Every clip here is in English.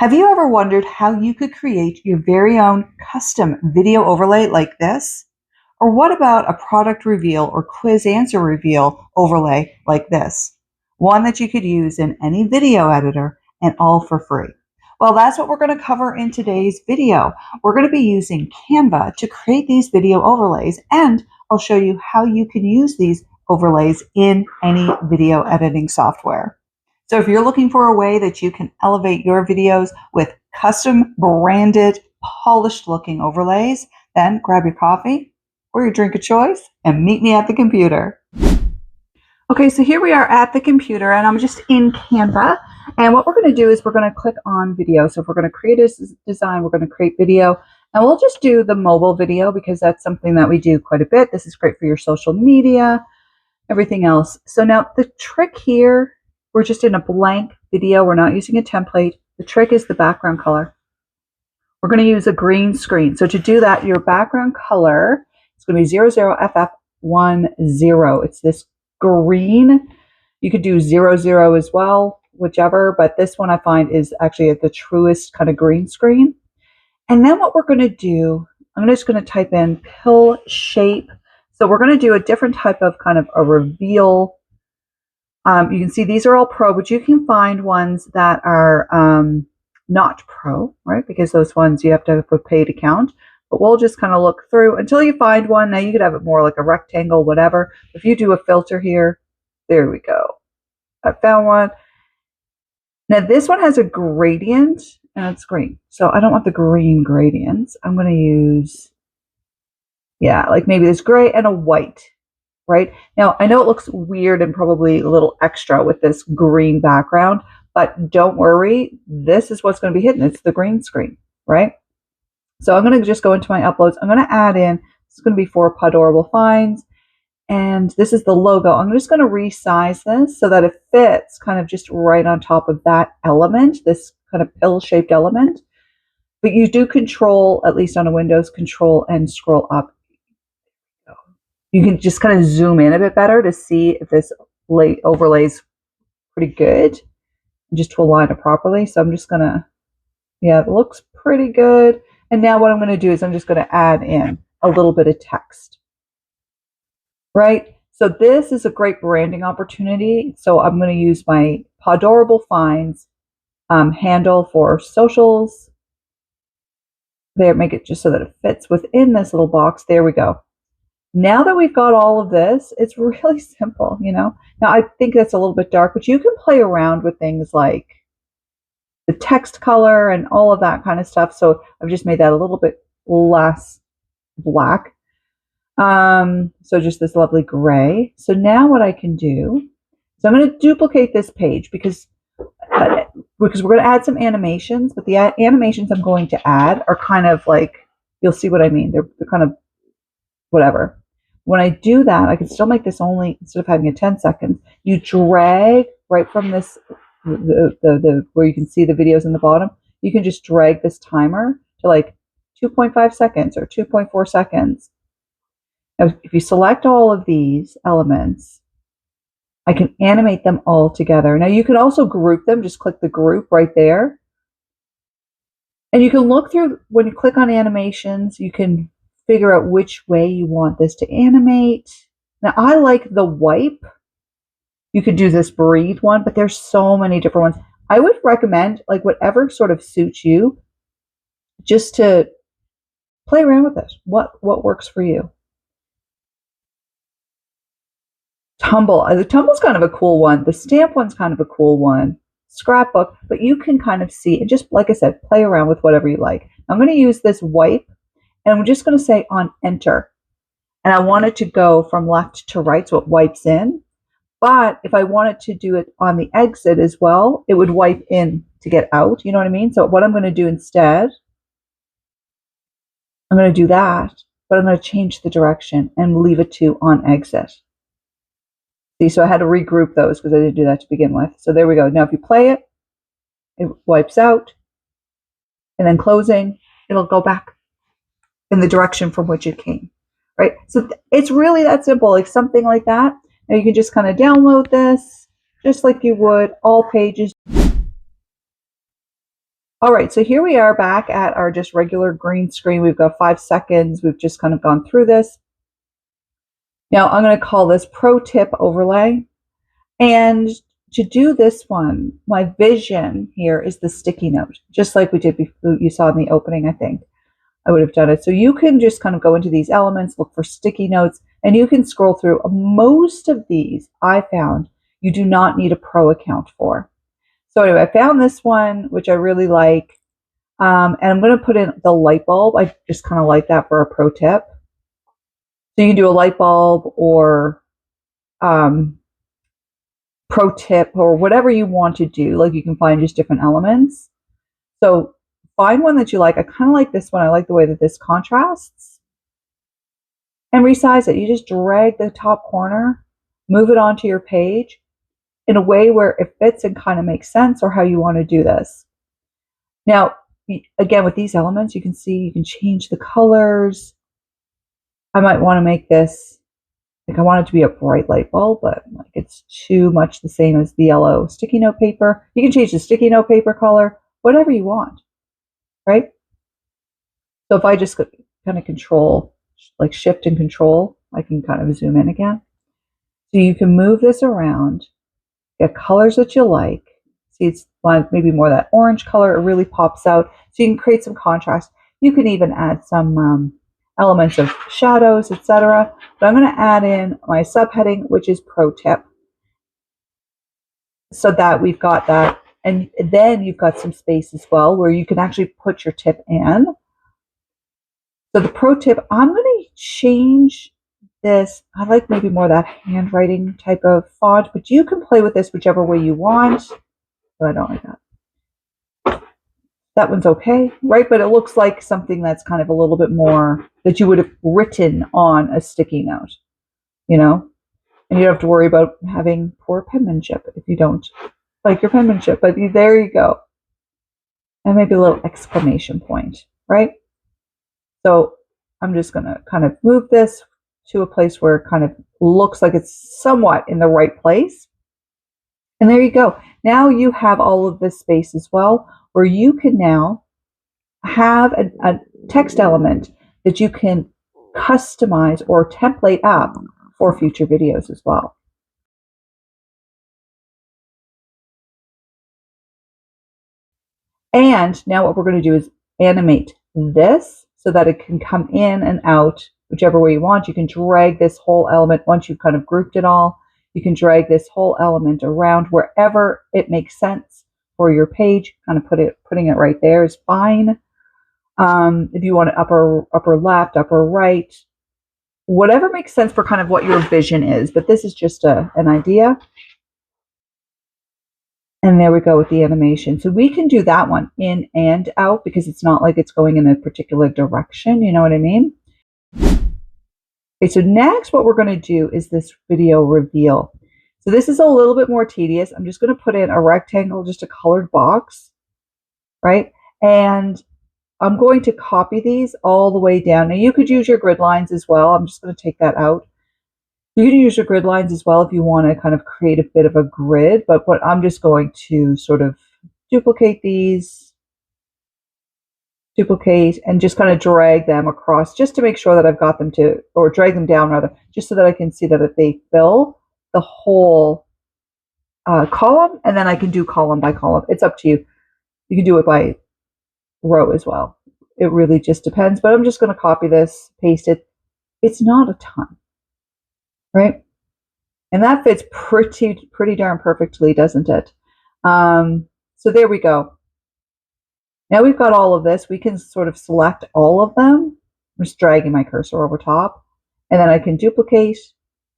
Have you ever wondered how you could create your very own custom video overlay like this? Or what about a product reveal or quiz answer reveal overlay like this? One that you could use in any video editor and all for free. Well, that's what we're going to cover in today's video. We're going to be using Canva to create these video overlays, and I'll show you how you can use these overlays in any video editing software. So if you're looking for a way that you can elevate your videos with custom branded, polished looking overlays, then grab your coffee or your drink of choice and meet me at the computer. Okay, so here we are at the computer and I'm just in Canva. And what we're going to do is we're going to click on video. So if we're going to create a design, we're going to create video. And we'll just do the mobile video because that's something that we do quite a bit. This is great for your social media, everything else. So now the trick here, we're just in a blank video. We're not using a template. The trick is the background color. We're going to use a green screen. So to do that, your background color is going to be 00FF10. It's this green. You could do 00 as well, whichever, but this one I find is actually the truest kind of green screen. And then what we're going to do, I'm just going to type in pill shape. So we're going to do a different type of kind of a reveal. You can see these are all pro, but you can find ones that are not pro, right? Because those ones you have to have a paid account. But we'll just kind of look through until you find one. Now you could have it more like a rectangle, whatever. If you do a filter here, there we go. I found one. Now this one has a gradient and it's green. So I don't want the green gradients. I'm going to use, yeah, like maybe this gray and a white. Right? Now, I know it looks weird and probably a little extra with this green background, but don't worry. This is what's going to be hidden. It's the green screen, right? So I'm going to just go into my uploads. I'm going to add in, this is going to be for Podorable Finds, and this is the logo. I'm just going to resize this so that it fits kind of just right on top of that element, this kind of pill-shaped element. But you do control, at least on a Windows, control and scroll up. You can just kind of zoom in a bit better to see if this overlay is pretty good, just to align it properly. So I'm just going to, yeah, it looks pretty good. And now what I'm going to do is I'm just going to add in a little bit of text, right? So this is a great branding opportunity. So I'm going to use my Podorable Finds handle for socials. There, make it just so that it fits within this little box. There we go. Now that we've got all of this, it's really simple, you know. Now, I think that's a little bit dark, but you can play around with things like the text color and all of that kind of stuff. So I've just made that a little bit less black. So just this lovely gray. So now what I can do is I'm going to duplicate this page because we're going to add some animations, but the animations I'm going to add are kind of like, you'll see what I mean. They're kind of whatever. When I do that, I can still make this only, instead of having a 10 seconds, you drag right from this, where you can see the videos in the bottom, you can just drag this timer to like 2.5 seconds or 2.4 seconds. Now, if you select all of these elements, I can animate them all together. Now you can also group them, just click the group right there. And you can look through, when you click on animations, you can figure out which way you want this to animate. Now I like the wipe. You could do this breathe one, but there's so many different ones. I would recommend like whatever sort of suits you, just to play around with this. What works for you? Tumble. The tumble's kind of a cool one. The stamp one's kind of a cool one. Scrapbook, but you can kind of see, and just like I said, play around with whatever you like. I'm going to use this wipe. And I'm just going to say on enter. And I want it to go from left to right, so it wipes in. But if I wanted to do it on the exit as well, it would wipe in to get out. You know what I mean? So what I'm going to do instead, I'm going to do that, but I'm going to change the direction and leave it to on exit. See, so I had to regroup those because I didn't do that to begin with. So there we go. Now if you play it, it wipes out. And then closing, it'll go back in the direction from which it came, right? So it's really that simple, like something like that. Now you can just kind of download this just like you would all pages. All right, so here we are back at our just regular green screen. We've got 5 seconds. We've just kind of gone through this. Now I'm going to call this Pro Tip Overlay. And to do this one, my vision here is the sticky note, just like we did before. You saw in the opening, I think I would have done it. So you can just kind of go into these elements, look for sticky notes, and you can scroll through. Most of these I found you do not need a pro account for. So anyway, I found this one, which I really like. And I'm going to put in the light bulb. I just kind of like that for a pro tip. So you can do a light bulb or pro tip or whatever you want to do. Like you can find just different elements. So find one that you like. I kind of like this one. I like the way that this contrasts. And resize it. You just drag the top corner, move it onto your page in a way where it fits and kind of makes sense, or how you want to do this. Now, again, with these elements, you can see you can change the colors. I might want to make this, like I want it to be a bright light bulb, but like it's too much the same as the yellow sticky note paper. You can change the sticky note paper color, whatever you want, right? So if I just kind of control, like shift and control, I can kind of zoom in again. So you can move this around, get colors that you like. See, it's maybe more that orange color. It really pops out. So you can create some contrast. You can even add some elements of shadows, etc. But I'm going to add in my subheading, which is Pro Tip, so that we've got that. And then you've got some space as well where you can actually put your tip in. So the Pro Tip, I'm going to change this. I like maybe more that handwriting type of font, but you can play with this whichever way you want. But I don't like that. That one's okay, right? But it looks like something that's kind of a little bit more that you would have written on a sticky note, you know? And you don't have to worry about having poor penmanship if you don't like your penmanship. But there you go. And maybe a little exclamation point, right? So I'm just going to kind of move this to a place where it kind of looks like it's somewhat in the right place. And there you go. Now you have all of this space as well, where you can now have a text element that you can customize or template up for future videos as well. And now what we're going to do is animate this so that it can come in and out whichever way you want. You can drag this whole element once you've kind of grouped it all. You can drag this whole element around wherever it makes sense for your page. Kind of putting it right there is fine. If you want it upper left, upper right, whatever makes sense for kind of what your vision is. But this is just an idea. And there we go with the animation. So we can do that one in and out because it's not like it's going in a particular direction. You know what I mean? Okay, so next what we're going to do is this video reveal. So this is a little bit more tedious. I'm just going to put in a rectangle, just a colored box, right? And I'm going to copy these all the way down. Now you could use your grid lines as well. I'm just going to take that out. You can use your grid lines as well if you want to kind of create a bit of a grid, but what I'm just going to sort of duplicate these, and just kind of drag them across just to make sure that I've got them to, or drag them down rather, just so that I can see that they fill the whole column, and then I can do column by column. It's up to you. You can do it by row as well. It really just depends, but I'm just going to copy this, paste it. It's not a ton, right? And that fits pretty darn perfectly, doesn't it? So there we go. Now we've got all of this. We can sort of select all of them. I'm just dragging my cursor over top, and then I can duplicate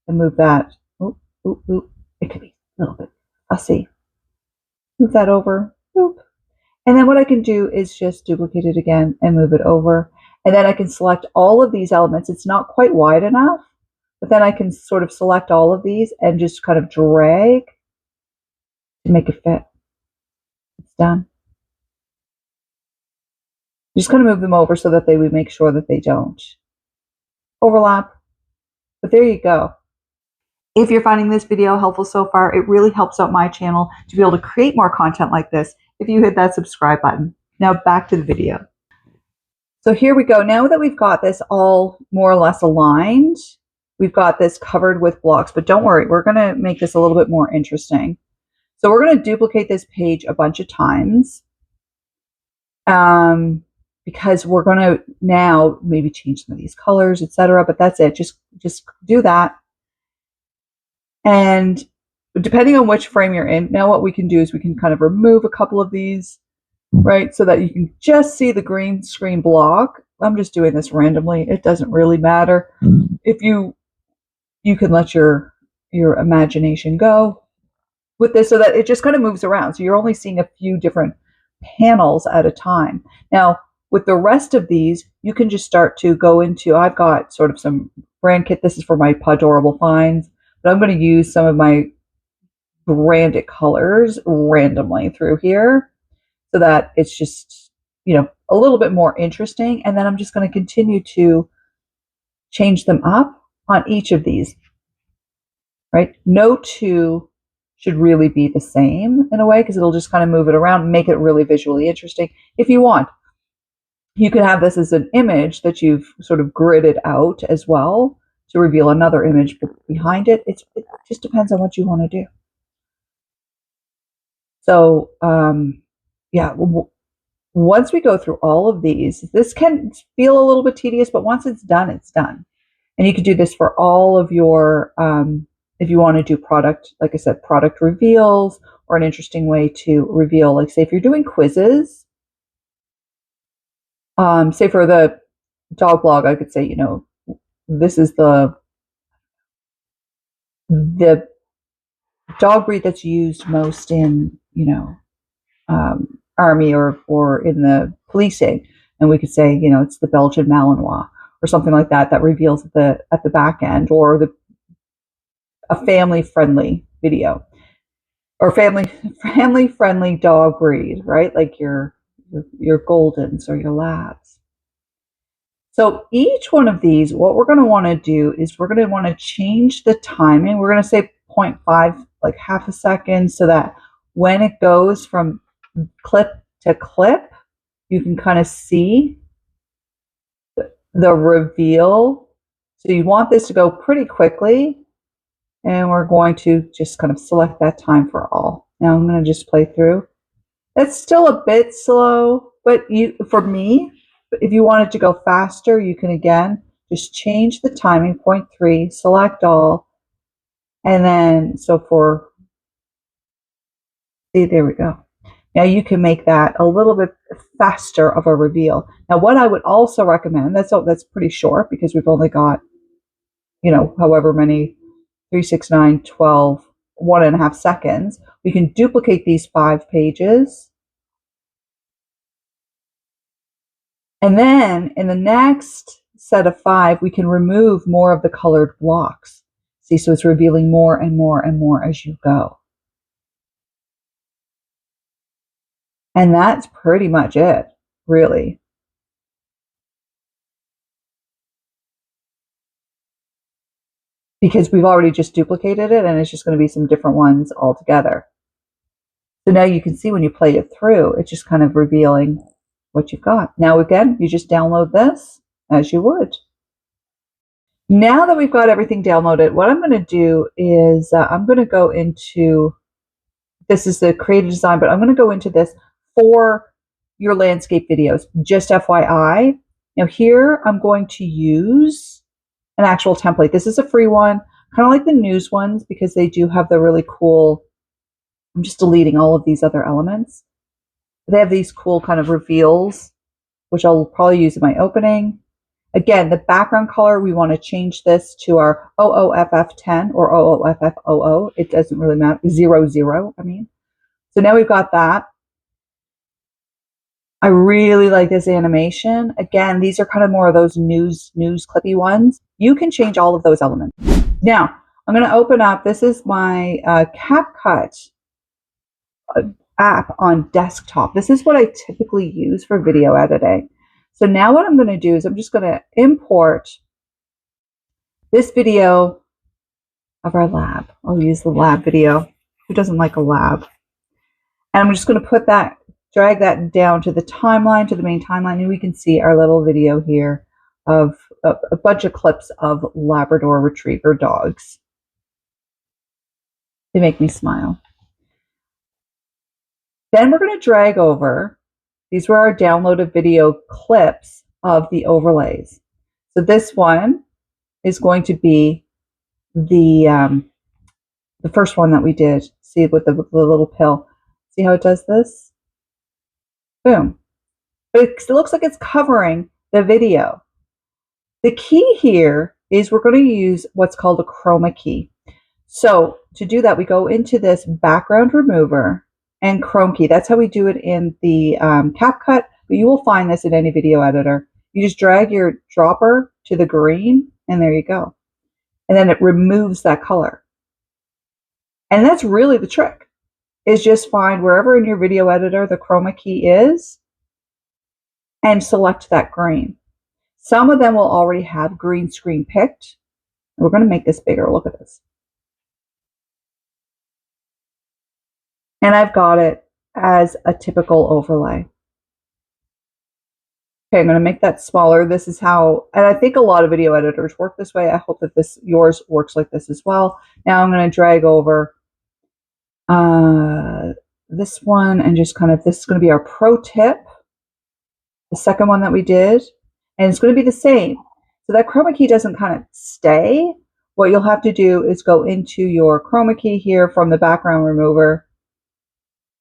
and move that. Oop, oop, oop. It could be a little bit fussy. Move that over. Oop. And then what I can do is just duplicate it again and move it over. And then I can select all of these elements. It's not quite wide enough, but then I can sort of select all of these and just kind of drag to make it fit. It's done. Just kind of move them over so that we make sure that they don't overlap. But there you go. If you're finding this video helpful so far, it really helps out my channel to be able to create more content like this if you hit that subscribe button. Now back to the video. So here we go. Now that we've got this all more or less aligned, we've got this covered with blocks, but don't worry, we're going to make this a little bit more interesting. So we're going to duplicate this page a bunch of times because we're going to now maybe change some of these colors, etc. But that's it. Just do that. And depending on which frame you're in, now what we can do is we can kind of remove a couple of these, right? So that you can just see the green screen block. I'm just doing this randomly. It doesn't really matter. If you can let your imagination go with this so that it just kind of moves around. So you're only seeing a few different panels at a time. Now, with the rest of these, you can just start to go into, I've got sort of some brand kit. This is for my Podorable Finds, but I'm going to use some of my branded colors randomly through here so that it's just, a little bit more interesting. And then I'm just going to continue to change them up on each of these, right? No two should really be the same in a way because it'll just kind of move it around and make it really visually interesting. If you want, you could have this as an image that you've sort of gridded out as well to reveal another image behind it. It just depends on what you want to do. So, yeah, once we go through all of these, this can feel a little bit tedious, but once it's done, it's done. And you could do this for all of your, if you want to do product, like I said, product reveals, or an interesting way to reveal, like say if you're doing quizzes, say for the dog blog, I could say, this is the dog breed that's used most in, army or in the policing. And we could say, it's the Belgian Malinois or something like that, that reveals at the back end, or a family-friendly video, or family-friendly dog breed, right? Like your Goldens or your Labs. So each one of these, what we're going to want to do is we're going to want to change the timing. We're going to say 0.5, like half a second, so that when it goes from clip to clip, you can kind of see the reveal. So you want this to go pretty quickly. And we're going to just kind of select that time for all. Now I'm going to just play through. It's still a bit slow, but for me, if you want it to go faster, you can again just change the timing, 0.3, select all, and then see, there we go. Now you can make that a little bit faster of a reveal. Now what I would also recommend, that's pretty short because we've only got, however many, 3, 6, 9, 12, 1.5 seconds. We can duplicate these 5 pages. And then in the next set of 5, we can remove more of the colored blocks. See, so it's revealing more and more and more as you go. And that's pretty much it, really. Because we've already just duplicated it and it's just going to be some different ones altogether. So now you can see when you play it through, it's just kind of revealing what you've got. Now again, you just download this as you would. Now that we've got everything downloaded, what I'm going to do is I'm going to go into, this is the creative design, but I'm going to go into this for your landscape videos, just FYI. Now here I'm going to use an actual template. This is a free one, kind of like the news ones, because they do have the really cool, I'm just deleting all of these other elements. They have these cool kind of reveals, which I'll probably use in my opening. Again, the background color, we want to change this to our OOFF10 or OOFFOO. It doesn't really matter. 00, I mean. So now we've got that. I really like this animation. Again, these are kind of more of those news clippy ones. You can change all of those elements. Now, I'm going to open up, this is my CapCut app on desktop. This is what I typically use for video editing. So now what I'm going to do is I'm just going to import this video of our lab. I'll use the lab video. Who doesn't like a lab? And I'm just going to put that drag that down to the timeline, to the main timeline, and we can see our little video here of a bunch of clips of Labrador Retriever dogs. They make me smile. Then we're going to drag over. These were our downloaded video clips of the overlays. So this one is going to be the first one that we did. See with the little pill. See how it does this? Boom. But it looks like it's covering the video. The key here is we're going to use what's called a chroma key. So to do that, we go into this background remover and chrome key. That's how we do it in the CapCut, but you will find this in any video editor. You just drag your dropper to the green, and there you go. And then it removes that color. And that's really the trick, is just find wherever in your video editor the chroma key is and select that green. Some of them will already have green screen picked. We're going to make this bigger. Look at this. And I've got it as a typical overlay. Okay, I'm going to make that smaller. This is how, and I think a lot of video editors work this way. I hope that yours works like this as well. Now I'm going to drag over this one and just kind of, this is going to be our pro tip. The second one that we did, and it's going to be the same. So that chroma key doesn't kind of stay. What you'll have to do is go into your chroma key here from the background remover,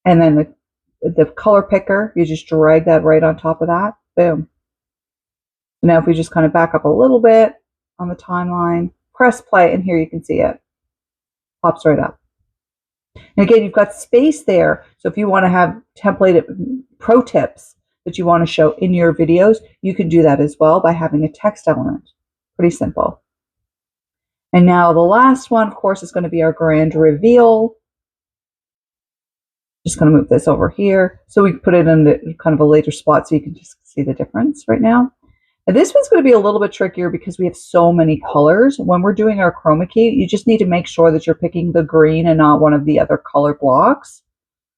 and then the color picker, you just drag that right on top of that. Boom. Now if we just kind of back up a little bit on the timeline, press play, and here you can see it. Pops right up. And again, you've got space there. So if you want to have templated pro tips that you want to show in your videos, you can do that as well by having a text element. Pretty simple. And now the last one, of course, is going to be our grand reveal. Just going to move this over here. So we put it in kind of a later spot so you can just see the difference right now. And this one's going to be a little bit trickier because we have so many colors. When we're doing our chroma key, you just need to make sure that you're picking the green and not one of the other color blocks.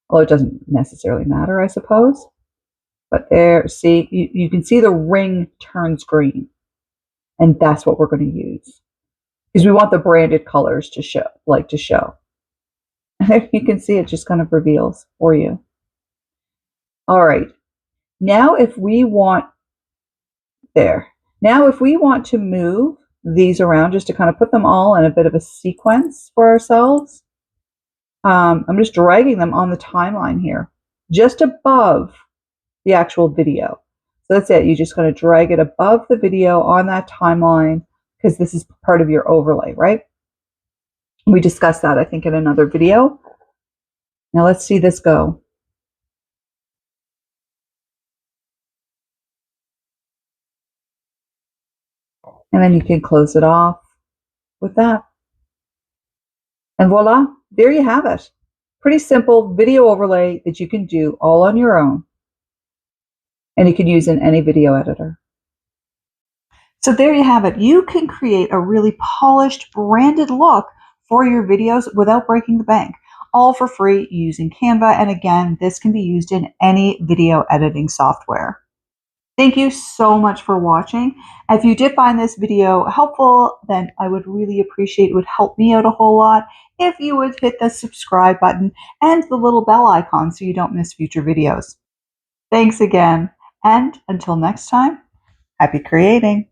Although it doesn't necessarily matter, I suppose. But there, see, you can see the ring turns green. And that's what we're going to use. Because we want the branded colors to show, And there you can see it just kind of reveals for you. All right. Now if we want, Now if we want to move these around just to kind of put them all in a bit of a sequence for ourselves, I'm just dragging them on the timeline here, just above the actual video. So that's it. You're just going to drag it above the video on that timeline because this is part of your overlay, right? We discussed that, I think, in another video. Now let's see this go. And then you can close it off with that. And voila, there you have it. Pretty simple video overlay that you can do all on your own. And you can use in any video editor. So there you have it. You can create a really polished, branded look for your videos without breaking the bank, all for free using Canva. And again, this can be used in any video editing software. Thank you so much for watching. If you did find this video helpful, then I would really appreciate, it would help me out a whole lot if you would hit the subscribe button and the little bell icon so you don't miss future videos. Thanks again. And until next time, happy creating.